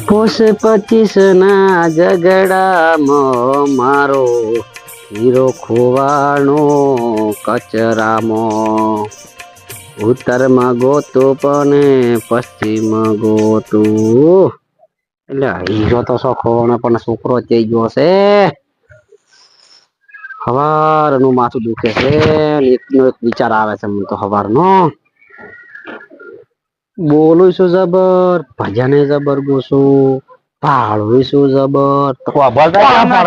પોષ 25 ના ઝઘડામાં મારો હીરો ખોવાનો કચરામાં ઉત્તરમાં ગોતું પણ પશ્ચિમમાં ગોતું. એટલે હીરો તો શો ખોવાનો પણ છોકરો થઈ ગયો છે. હવારનું માથું દુખે છે. એકનો એક વિચાર આવે છે મને તો હવારનો. બોલું છું જબર, ભજને જબર ગોશું, ભાળું છું જબર,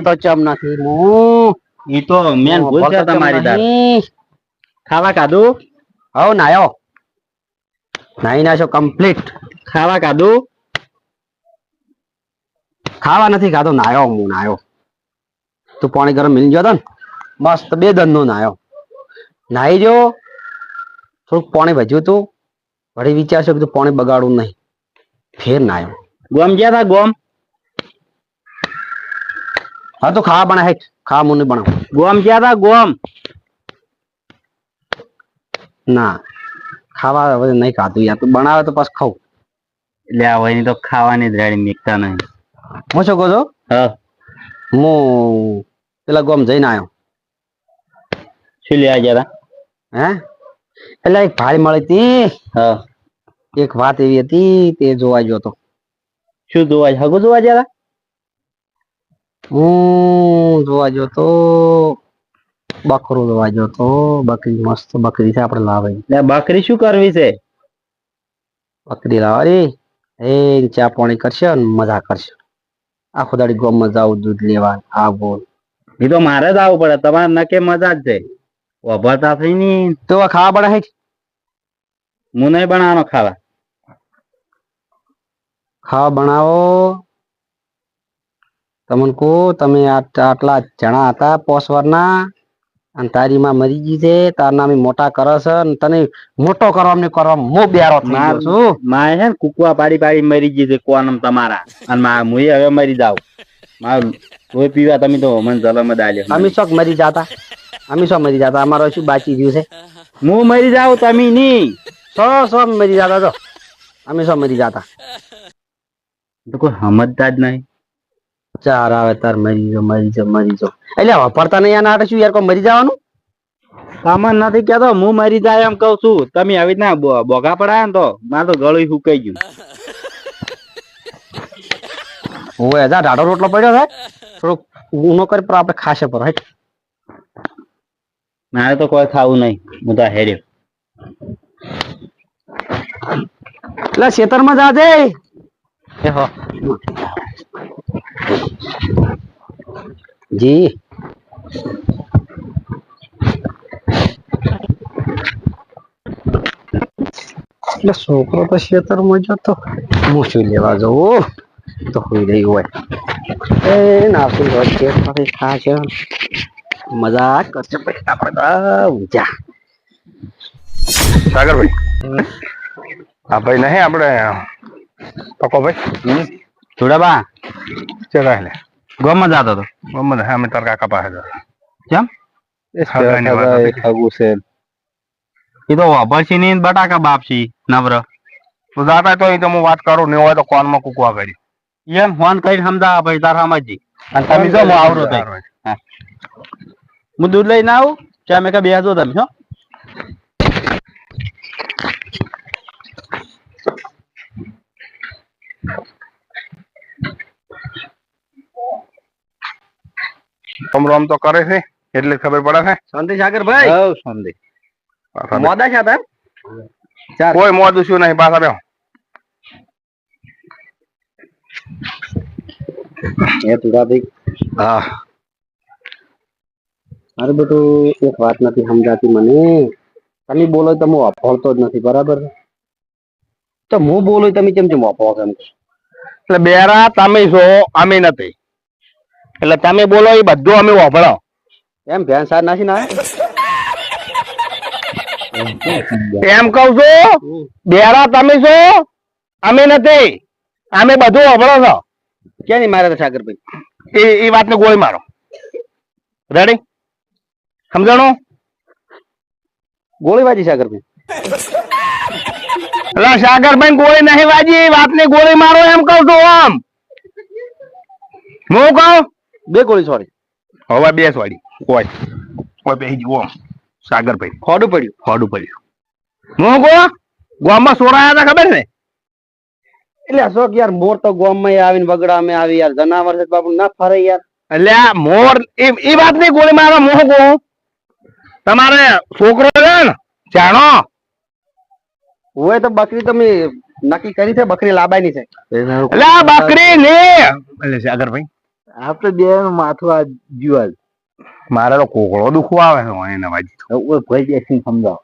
તો ચમ નથી હું. ઈ તો મેન ભૂલ છે તમારી તાર. ખાવા કાધું? હવ નાયો. નાઈ નાખ્યો કમ્પ્લીટ. ખાવા કાધું? ખાવા નથી ખાધો, નાયો હું નાયો. તું પાણી ગરમ મિલી ગયો હતો ને મસ્ત 2 દનનો નાયો. નાઈ જો થોડુંક પાણી ભજ્યું તું. વળી વિચારશો કે તું પાણી બગાડવું નહીં. ફેર નાયો. ગોમ ગયા તા ગોમ? હા તો ખાવા બના હે. ખાવા મુને બનાવ. ગોમ ગયા તા ગોમ? ના ખાવા હવે નહીં ખાધું યાર. તું બનાવે તો પાછું ખાઉં. એટલે આ વહીની તો ખાવાની જ રેડી મીકતા નહીં. હું શું કહું છું? હા. હું પેલા ગોમ જઈને આવ્યો. શું લેવા ગયા તા? હે એટલે એક ભાઈ મળી હતી. હા. એક વાત એવી હતી તે જોવા ગયો તો. શું જોવા? હગું જોવા ગયા તા? હું જોવા ગયો તો બકરો જોવા ગયો તો. બકરી મસ્ત બકરી છે આપણે લાવવાની. એટલે બકરી શું કરવી છે? બકરી લાવવાની એ ચા પાણી કરશે ને મજા કરશે. આખો દાડી ગોમમાં જાવ દૂધ લેવા આ બોલ. એ તો મારે જ આવવું પડે. તમારે નકે મજા જ છે. વભરતા થઈ ની તો ખાવા પડે હે. હું નહીં બનાવવાનો ખાવા. ખાવા બનાવો. તમને કહો તમે આટલા જણા હતા 5 વર્ષના અને તારી માં મરી ગઈ છે. તાર નામે મોટા કરે છે અને તને મોટો કરવા મો બેરો થઈ ગયો છું. મારે છે ને કુકવા પાડી પાડી મરી ગઈ છે કોનમ તમારા. અને હું હવે મરી જાવ. મારું લોહી પીવા તમે તો મને જલમ જ આલ્યો. અમે શોખ મરી જાતા. અમે શો મરી જાતા. અમારો શું બાકી રહ્યું છે? હું મરી જાવ તમે નહીં. સો મરી જાતા તો અમે શો મરી જાતા. તો કોઈ સમજતા જ નહીં. ચાર આવે તાર મરી જો. એટલે વાપરતા નહીં આના શું યાર કોઈ મરી જવાનું? સામાન નથી કેતો હું મરી જાય એમ કઉ છું. તમે આવી રીતના બોગા પડાયા ને તો મારે તો ગળું સુકાઈ ગયું. ઓય જા ઢાઢો રોટલો પડ્યો છે. થોડોક ઊનો કરી પર આપણે ખાશે પર હેઠ. મારે તો કોઈ ખાવું નહીં. હું તો હેર્યો. એટલે ખેતરમાં જાજે. એ હો જી એટલે છોકરો તો ખેતરમાં જતો. હું શું લેવા જવું તો હોઈ રહ્યું હોય. એ નાસું ખાશે મજા કરશે આપણે ઊંચા. સાગરભાઈ હા ભાઈ નહીં આપણે પકો ભાઈ જોડાબા ચલા લે ગોમાં જતો હતો. મમ્મી હા અમે તાર કાકા પાસે કેમ? ખાવું છે એ તો વાપરશી નહીં બટાકા બાપશી નવર. તો જાતા તો અહીં તો હું વાત કરું નહીં હોય તો કોનમાં કૂકવા કરી એમ ફોન કરીને સમજાવા ભાઈ તાર સમજી. અને તમે જો હું આવરો થઈ. હું દૂધ લઈને આવું ચા મેં બે જો તમે હો. આમ તો કરે છે એટલે ખબર પડે છે. શાંતિ સાગરભાઈ. હવ શાંતિ. મોડા છે તાર? કોઈ મોડું શું નહીં પાછા બેહો. હા અરે બેટું એક વાત નથી સમજાતી મને. તમે બોલો તો હું વાપરતો જ નથી બરાબર. તો હું બોલું તમે કેમ કેમ વાપરો છો? એટલે બેરા તમે છો અમે નથી. એટલે તમે બોલો એ બધું અમે વાપરો. એમ ભેન સાર નાખી ના એમ કઉ છું બેરા તમે છો અમે નથી. અમે બધું વાપરો છો. ક્યાં નહીં મારે સાગરભાઈ એ વાતને ગોળી મારો. રેડી સમજાણું? ગોળીબાજી સાગરભાઈ. એટલે સાગરભાઈ ગોળી નહીં વાજી, વાતની ગોળી મારો એમ કહું છું. આમ હું કહું 2 ગોળી સોરી હવે 2 વાળી કોઈ કોઈ બેસી જુઓ. સાગરભાઈ ખોડું પડ્યું. ખોડું પડ્યું. હું કહું ગામમાં સોરાયા હતા ખબર ને? એટલે અશોક યાર મોર તો ગોમમાં આવીને વગડામાં આવી યાર, જનાવર છે બાપુ ના ફરે યાર. એટલે આ મોર એ વાતની ગોળી મારો. હું કહું તમારે છોકરો છે ને જાણો હોય તો બકરી તમે નક્કી કરી છે, બકરી લાબાની છે. એટલે આ બકરી ને એટલે સાગરભાઈ આપણે બે માથું આ જીવાલ મારે તો કોકળો દુખવો આવે છે એને વાજી. ભાઈ બેસીને સમજાવો.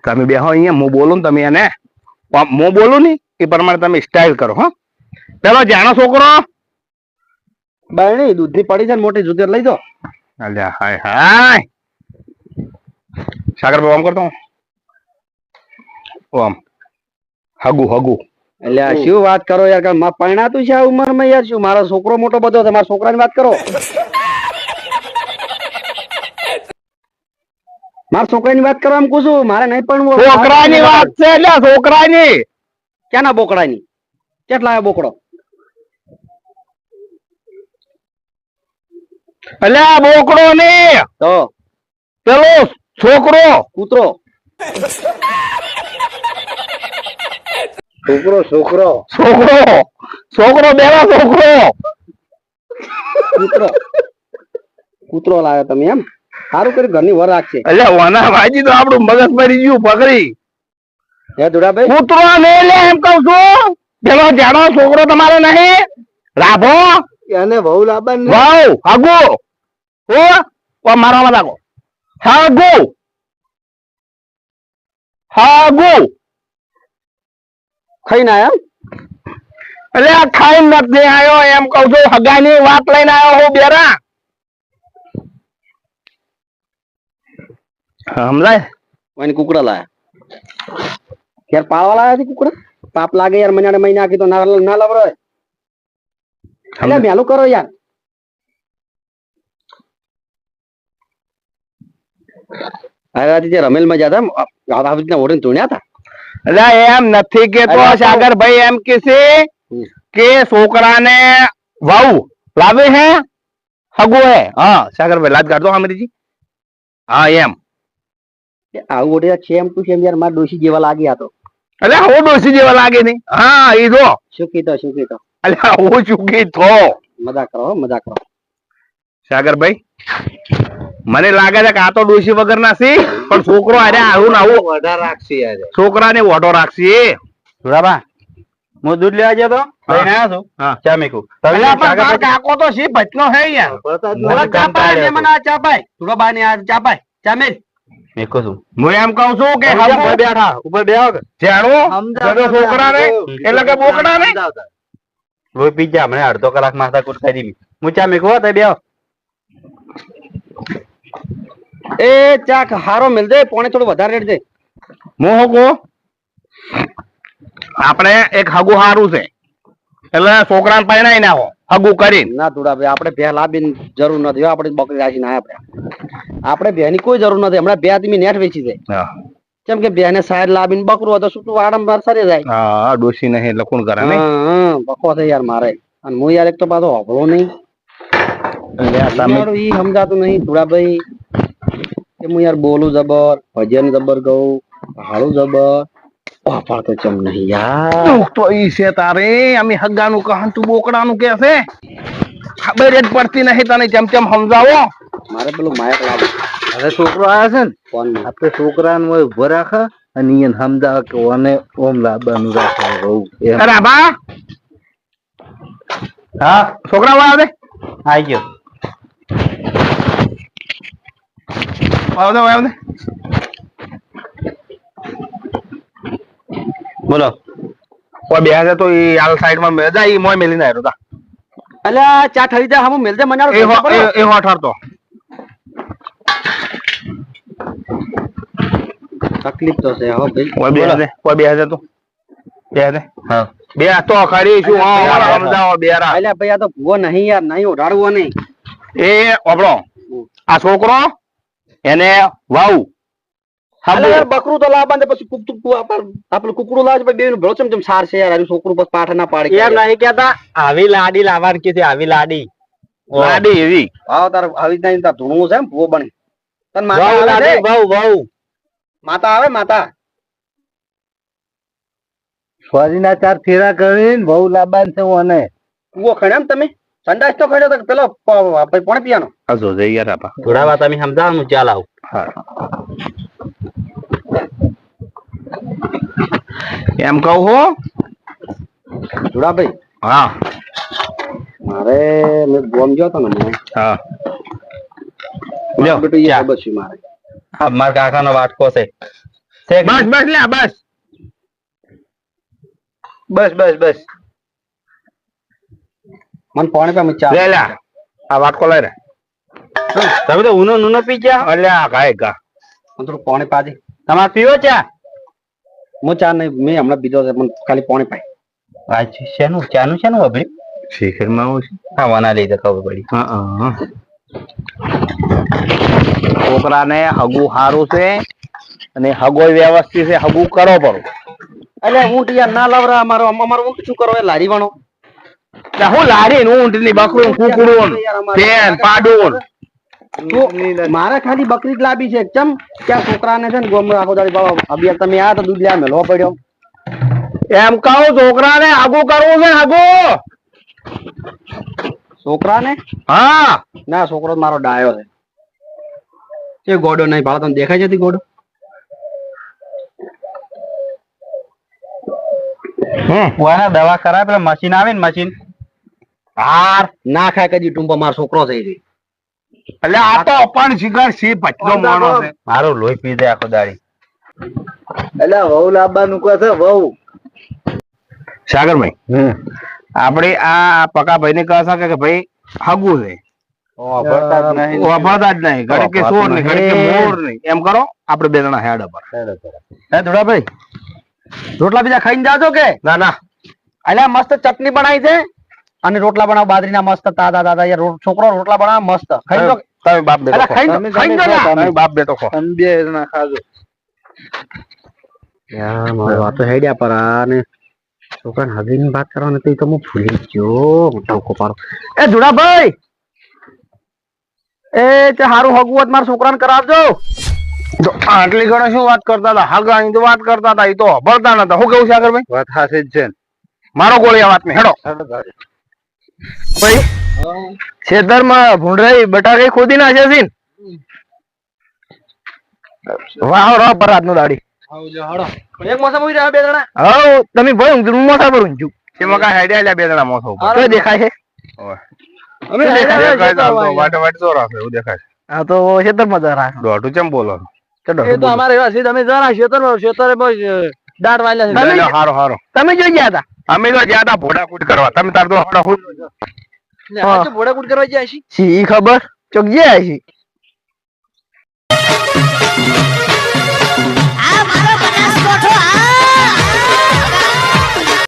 તમે બેહો અહીંયા, હું બોલું ને તમે એને હું બોલું ને એ પ્રમાણે તમે સ્ટાઇલ કરો. હો પેલો જાણો છોકરો બાયણી દૂધની પડી છે ને મોટી જુદી લઈ જાઓ. અલ્યા હાય હાય સાગરભાઈ આમ કરતો આમ હગુ હગુ. એટલે આ શું વાત કરો યાર, કે માં પરણાતું છે આ ઉંમરમાં યાર? શું મારો છોકરો મોટો બધો છે, મારા છોકરાની વાત કરો. મારા છોકરાની વાત કરો એમ કહું છું, મારે નહીં પરણવું. છોકરાની વાત છે એટલે છોકરાની. ક્યાંના બોકડાની? કેટલા આવ્યો બોકડો? એટલે આ બોકડો ને તો પેલો છોકરો કૂતરો. છોકરો છોકરો છોકરો છોકરો બેવા છોકરો કૂતરો કૂતરો લાવ્યો તમે એમ? સારું કર્યું, ઘરની વર રાખશે. એટલે ઓના વાજી તો આપણું મગજ મરી ગયું પકડી. હે દુડાભાઈ કૂતરો ને લે એમ કઉ છું. પેલો જાણો છોકરો તમારે નહીં રાભો એને બહુ લાબાન વાવ હાગુ ઓ મારવા લાગો. હાગુ હાગુ ખાઈને આયા? એટલે આ ખાઈ નથી આવ્યો એમ કઉ છું. હગાની વાત લઈને આવ્યો હું બેરા. સમજાય? એને કુકડા લાયા. યાર પાળવા લાયા છે કુકડા? પાપ લાગે યાર, મહિને આખી તો ના ના લવરાય. એટલે મેલું કરો યાર. આજે રમેલ માં જતા આવી રીતના ઓઢીને ધોણ્યા હતા. એટલે એમ નથી કેતો સાગરભાઈ, એમ કે છે કે છોકરાને વાવ લાવે હે હગો હે. હા સાગરભાઈ લાદ કાઢતો અમરીજી. હા એમ આવું ઓઢ્યા છે એમ તું છે યાર, મારા ડોશી જેવા લાગ્યા તો. એટલે હું ડોસી જેવા લાગે નહીં. હા ઈ જો શું કીધો શું કીધો? એટલે હું ચૂકી તો મજાક કરો મજાક કરો. સાગરભાઈ મને લાગે છે કે આ તો ડોસી વગર ના સી, પણ છોકરો અરે આવું આવું વડા રાખશે યાર. છોકરાને ઓઢો રાખશે. જોડાબા હું દૂધ લેવા ગયો તો લઈને આવ્યો છું. હા ચા મેકું એટલે પણ તાર કાકો તો સી ભચનો હે યાર. ચા પાય થોડો બહાર ને ચા પાય ચા મેલ. મેકો છું. હું એમ કઉ છું કે ઉપર બેઠા ઉપર બેહો. જાણો છોકરા ને એટલે કે બોકડા ને લોહી પી જા. મને અડધો કલાક માથા કૂટ કરી દીધી. હું ચા મેકું તો બેહો. એ ચા હારો મિલ દે, પોણે થોડું વધારે રેટ દે. હું હગો આપણે એક હગુ હારું છે એટલે છોકરાને પરણાઈ નાખો હગુ કરી. ના થોડા ભાઈ, આપણે ભે લાવીને જરૂર નથી. આપણે બકરી રાખીને આયા આપણે ભેની કોઈ જરૂર નથી. હમણાં બે આદમી નેટ વેચી જાય. કેમ કે બે ને સાઈડ લાવીને બકરું હતો શું તું વારંવાર સરી જાય. હા ડોસી નહીં એટલે કોણ કરે ને. બકો છે યાર મારે. અને હું યાર એક તો પાછો હોભળો નહીં. ઈ સમજાતું નહીં થોડા ભાઈ કે હું યાર બોલું જબર, ભજન જબર ગઉં, હાળું જબર, વાપરતો ચમ નહીં યાર. તો ઈ છે તારે અમે હગાનું કહન તું બોકડાનું કે છે ખબર જ પડતી નહીં તને. જેમ તેમ સમજાવો. મારે પેલું માયક લાવો. હવે છોકરો આવ્યો છે ને, ફોન આપણે છોકરાને હોય ઉભો રાખે અને એને સમજાવે કે ઓને ઓમ લાવવાનું રાખે રહું એમ. અરે બા હા છોકરા વાળા આવે આવી ગયો. આવડે બોલો કોઈ બે છે તો ઈ આલ સાઈડમાં મેં જા ઈ મોય મેલીને આવ્યો તા. અલ્યા ચા ઠરી જાય હમ મેલજે મને એ હોઠરતો તકલીફ તો છે હો ભાઈ. કોઈ બે છે તો બે છે. હા બે તો ખરી શું સમજાવો બેરા. અલ્યા ભાઈ આ તો ભૂવો નહીં યાર, નહીં ઓઢાડવો નહીં. એ ઓબળો આ છોકરો એને વાવ અલે યાર બકરું તો લાવવા ને પછી આપણે કુકડું લાવે પછી બેનું ભેળો ચમ સાર છે યાર છોકરું પછી પાઠ ના પાડે એમ નહીં કેતા આવી લાડી લાવવાની કે આવી લાડી લાડી એવી હા તાર આવી જ નહીં તાર ધૂણું છે એમ ભૂવો બની તને માતા વહુ આવે લાડી છે? વહુ માતા આવે માતા સ્વારીના 4 ફેરા કરીને બહુ લાબાન છે મને કુવો ખણ્યા એમ તમે સંડાસ તો ખણ્યો તો પેલો પાણી પીવાનો હજો જઈ યાર આપા થોડા તમે સમજાવો ચાલ આવું એમ કહું હો જોડાભાઈ હા મારે મેં ગોમ ગયો હતો ને મેં હા લ્યો બેટું એ ખબર છે મારે મારા કાકાનો વાટકો છે બસ બસ લે બસ બસ બસ બસ મને પાણી પા મચા લે લે આ વાટકો લઈ રે તમે તો ઊનો નૂનો પી ગયા અલ્યા કાય કા મને થોડું પાણી પાજે તમારે પીવો ચા હું ચા નહીં મેં હમણાં પીધો છે મને ખાલી પાણી પાય શેનું ચાનું શેનું અભી શેખરમાં આવું છે ખાવાના લીધે ખબર પડી હા છોકરાને હગું સારું છે અને હગો વ્યવસ્થિત છે હગું કરો પડો એટલે ઊંટ યાર ના લાવરા અમારો ઊંટ શું કરો એ લારી વાળો હું લાડી ઊંટ ની બકરું કુકડું પેન પાડું મારે ખાલી બકરી જ લાવી છે ચમ ક્યાં છોકરાને છે ને ગોમ આખો દાડી બાબા અભી તમે આ તો દૂધ લેવા મેલવો પડ્યો એમ કહું છોકરાને હગું કરવું છે હગું છોકરાને હા ના છોકરો મારો ડાયો છે એ ગોડો નહીં ભાડા તમને દેખાય છે ગોડો કુવાના દવા કરાય પેલા મશીન આવે ને મશીન હાર ના ખાય કદી ટૂંપો મારો છોકરો થઈ ગઈ એટલે આ તો પણ શિખર સી પચલો માણસ છે મારું લોહી પી દે આખો દાડી એટલે વહુ લાવવાનું કહે છે વહુ સાગરભાઈ આપણે આ પકાભાઈ ને કહે છે કે ભાઈ હગું છે વાપરતા જ નહીં ઘડી કે સોર નહીં ઘડી કે મોર નહીં એમ કરો આપણે બે જણા હેડ પર હે ધોળાભાઈ રોટલા બીજા ખાઈને જાજો કે ના ના અલ્યા મસ્ત ચટણી બનાવી છે અને રોટલા બનાવ બાજરીના મસ્ત તાજા તાજા યાર છોકરો રોટલા બનાવ મસ્ત ખાઈ લો તમે બાપ બેટો અલા, ખાઈ લો ને. તમે બાપ બેટો ખો તમે બે જણા ખાજો યાર મારી વાતો હેડ્યા પર અને છોકરાને હગીની વાત કરવાની હતી તો હું ભૂલી ગયો મોટા કોપારો એ ધુડાભાઈ એ તે હારું હગવું હોત મારા છોકરાને કરાવજો તો આટલી ઘણા શું વાત કરતા હતા હગાની તો વાત કરતા હતા એ તો ભરતા નતા હું કેવું સાગરભાઈ વાત હાસી જ છે મારો ગોળી આ વાત માં હેડો ભાઈ ખેતરમાં ભૂંડરાઈ બટાકા ખોદી નાખે છે વાહ રો પરાત નો દાડી એક મોસમ ઉઈ રહ્યા બે જણા હા તમે ભાઈ હું મોટા પર ઊંચું તેમાં કા હેડ્યા લ્યા બે જણા મોસો તો દેખાય છે અમે વાટ વાટ તો રાખે એવું દેખાય છે હા તો ખેતરમાં જરા દોઢું ચમ બોલો એ તો અમારે એવા છે તમે જરા ખેતરે બસ દાટ વાયલા છે હારો હારો તમે જોઈ ગયા હતા અમે તો જ્યાં હતા ભોડાકૂટ કરવા તમે તાર તો ભોડા કુટ કરવા ગયા છે સી ખબર ચોક ગયા છે